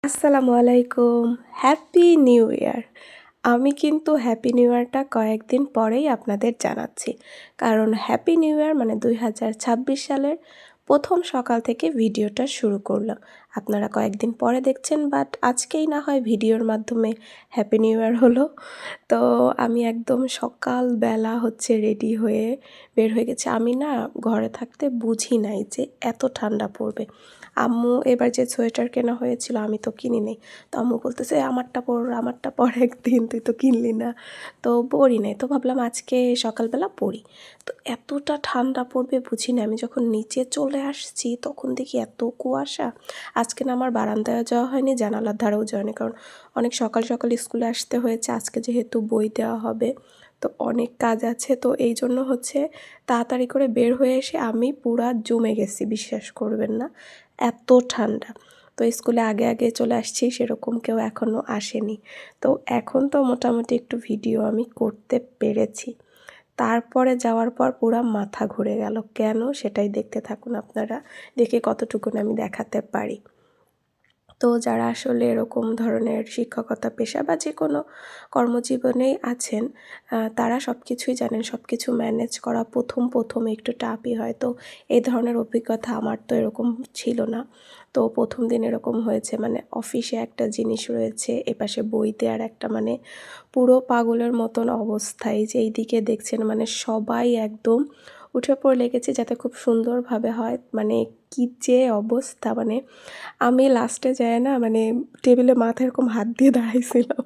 আসসালামু আলাইকুম। Happy new year. আমি কিন্তু হ্যাপি নিউ ইয়ারটা কয়েকদিন পরেই আপনাদের জানাচ্ছি। কারণ হ্যাপি নিউ ইয়ার মানে ২০২৬ সালের ১ম সকাল থেকে ভিডিওটা শুরু করলাম। আপনারা কয়েকদিন পরে দেখছেন বাট আজকেই না হয় ভিডিওর মাধ্যমে হ্যাপি নিউ ইয়ার হলো। তো আমি একদম সকালবেলা রেডি হয়ে বের হয়ে গেছি। আমি না ঘরে থাকতে বুঝি নাই যে এত ঠান্ডা পড়বে। আম্মু এবার যে সোয়েটার কেনা হয়েছিল আমি তো কিনি নাই। তো আম্মু বলতেছে আমারটা পর একদিন, তুই তো কিনলি না। তো পরি নাই। তো ভাবলাম আজকে সকালবেলা পরি। তো এতটা ঠান্ডা পড়বে বুঝি না। আমি যখন নিচে চলে আসছি তখন দেখি এত কুয়াশা। আজকে না আমার বারান্দায় যাওয়া হয়নি, জানালার ধারেও যাওয়া হয়নি। কারণ অনেক সকাল সকাল স্কুলে আসতে হয়েছে। আজকে যেহেতু বই দেওয়া হবে তো অনেক কাজ আছে। তো এই জন্য তাড়াতাড়ি করে বের হয়ে এসে আমি পুরা জমে গেছি, বিশ্বাস করবেন না। এত ঠান্ডা। তো স্কুলে আগে আগে চলে আসছি, সেরকম কেউ এখনও আসেনি। তো এখন তো মোটামুটি একটু ভিডিও আমি করতে পেরেছি। তারপরে যাওয়ার পর পুরা মাথা ঘুরে গেল। কেন সেটাই দেখতে থাকুন আপনারা, দেখে কতটুকুন আমি দেখাতে পারি। তো যারা আসলে এরকম ধরনের শিক্ষকতা পেশা বা যে কোনো কর্মজীবনেই আছেন, তারা সব কিছুই জানেন। সব কিছু ম্যানেজ করা প্রথম একটু টাফই হয়। তো এই ধরনের অভিজ্ঞতা আমার তো এরকম ছিল না। তো ১ম দিন এরকম হয়েছে, মানে অফিসে একটা জিনিস রয়েছে, এপাশে বই দেওয়ার একটা, মানে পুরো পাগলের মতন অবস্থা। এই যে এইদিকে দেখছেন মানে সবাই একদম উঠে পড়ে লেগেছে যাতে খুব সুন্দরভাবে হয়। মানে কী যে অবস্থা, মানে আমি লাস্টে যাই না, মানে টেবিলে মাথা এরকম হাত দিয়ে দাঁড়াইছিলাম।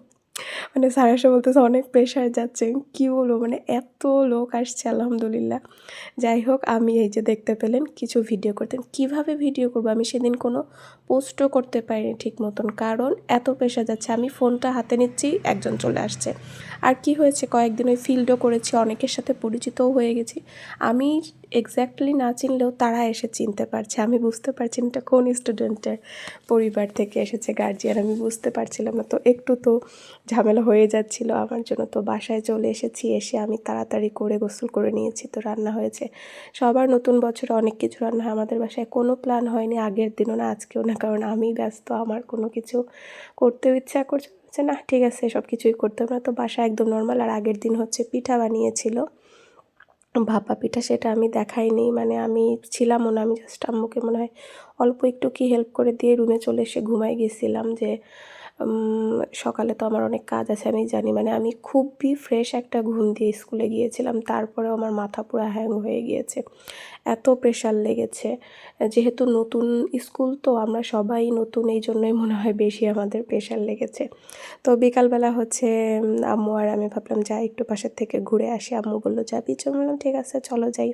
মানে স্যার এসে বলতেছে অনেক প্রেশার যাচ্ছে। কী বলবো, মানে এত লোক আসছে আলহামদুলিল্লাহ। যাই হোক, আমি এই যে দেখতে পেলেন কিছু ভিডিও করতেন। কিভাবে ভিডিও করবো, আমি সেদিন কোনো পোস্টও করতে পারিনি ঠিক মতন, কারণ এত প্রেশার যাচ্ছে। আমি ফোনটা হাতে নিচ্ছি, একজন চলে আসছে। আর কি হয়েছে, কয়েকদিন ওই ফিল্ডও করেছি, অনেকের সাথে পরিচিতও হয়ে গেছি। আমি এক্স্যাক্টলি না চিনলেও তারা এসে চিনতে পারছে। আমি বুঝতে পারছি এটা কোন স্টুডেন্টের পরিবার থেকে এসেছে, গার্জিয়ান আমি বুঝতে পারছিলাম না। তো একটু তো ঝামেলা হয়ে যাচ্ছিলো আমার জন্য। তো বাসায় চলে এসেছি, এসে আমি তাড়াতাড়ি করে গোসল করে নিয়েছি। তো রান্না হয়েছে, সবার নতুন বছরে অনেক কিছু রান্না হয়। আমাদের বাসায় কোনো প্ল্যান হয়নি, আগের দিনও না আজকেও না, কারণ আমি ব্যস্ত, আমার কোনো কিছু করতেও ইচ্ছা করছে না। ঠিক আছে, সব কিছুই করতে হবে না। তো বাসা একদম নর্মাল। আর আগের দিন পিঠা বানিয়েছিল, ভাপা পিঠা, সেটা আমি দেখাইনি। মানে আমি ছিলামও না, আমি জাস্ট আম্মুকে মনে হয় অল্প একটু কি হেল্প করে দিয়ে রুমে চলে এসে ঘুমাই গেছিলাম। যে সকালে তো আমার অনেক কাজ আছে আমি জানি। মানে আমি খুবই ফ্রেশ একটা ঘুম দিয়ে স্কুলে গিয়েছিলাম, তারপরেও আমার মাথা পুরো হ্যাং হয়ে গিয়েছে, এত প্রেশার লেগেছে। যেহেতু নতুন স্কুল, তো আমরা সবাই নতুন, এই জন্যই মনে হয় বেশি আমাদের প্রেশার লেগেছে। তো বিকালবেলা আম্মু আর আমি ভাবলাম যাই একটু পাশের থেকে ঘুরে আসি। আম্মু বললো যাবি? চল, বললাম ঠিক আছে চলো যাই।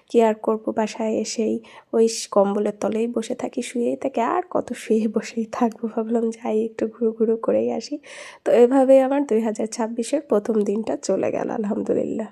কি আর করবো, বাসায় এসেই ওই কম্বলের তলেই বসে থাকি, শুয়েই থাকি, আর কত শুয়ে বসেই থাকবো। ভাবলাম যাই একটু ঘুরু করেই আসি। তো এভাবেই আমার ২০২৬-এর প্রথম দিনটা চলে গেল আলহামদুলিল্লাহ।